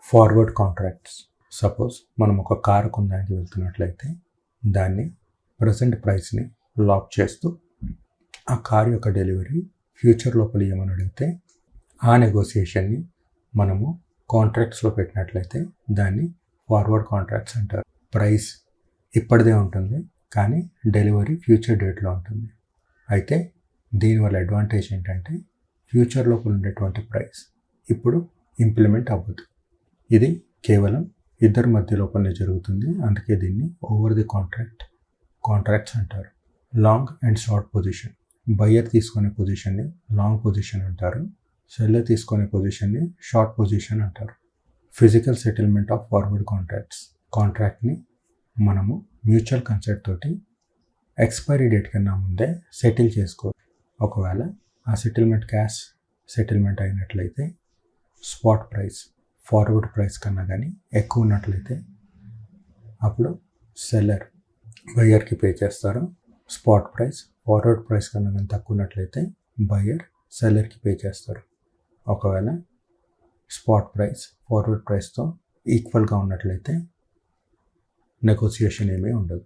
Forward contracts. Suppose మనం ఒక car కొనడానికి వెళ్తున్నట్లయితే దాన్ని ప్రజెంట్ ప్రైస్ని లాక్ చేస్తూ ఆ కారు యొక్క డెలివరీ ఫ్యూచర్ లోపల ఇవ్వమని అడిగితే ఆ నెగోసియేషన్ని మనము కాంట్రాక్ట్స్లో పెట్టినట్లయితే దాన్ని ఫార్వర్డ్ కాంట్రాక్ట్స్ అంటారు. ప్రైస్ ఇప్పటిదే ఉంటుంది కానీ డెలివరీ ఫ్యూచర్ డేట్లో ఉంటుంది. అయితే దీనివల్ల అడ్వాంటేజ్ ఏంటంటే ఫ్యూచర్ లోపల ఉండేటువంటి ప్రైస్ ఇప్పుడు ఇంప్లిమెంట్ అవ్వదు. ఇది కేవలం ఇద్దరి మధ్య లోపలనే జరుగుతుంది. అందుకే దీన్ని ఓవర్ ది కాంట్రాక్ట్స్ అంటారు. Long and short position. Buyer తీసుకునే పొజిషన్ని లాంగ్ పొజిషన్ అంటారు. సెల్లర్ తీసుకునే పొజిషన్ని షార్ట్ పొజిషన్ అంటారు. Physical settlement of forward contracts. కాంట్రాక్ట్ని మనము మ్యూచువల్ కన్సెంట్ తోటి ఎక్స్పైరీ డేట్ కన్నా ముందే సెటిల్ చేసుకోవాలి. ఒకవేళ ఆ సెటిల్మెంట్ క్యాష్ సెటిల్మెంట్ అయినట్లయితే స్పాట్ ప్రైస్ ఫార్వర్డ్ ప్రైస్ కన్నా కానీ ఎక్కువ ఉన్నట్లయితే అప్పుడు సెల్లర్ బయ్యర్కి పే చేస్తారు. స్పాట్ ప్రైస్ ఫార్వర్డ్ ప్రైస్ కన్నా కానీ తక్కువ ఉన్నట్లయితే బయ్యర్ సెల్లర్కి పే చేస్తారు. ఒకవేళ స్పాట్ ప్రైస్ ఫార్వర్డ్ ప్రైస్తో ఈక్వల్గా ఉన్నట్లయితే నెగోసియేషన్ ఏమీ ఉండదు.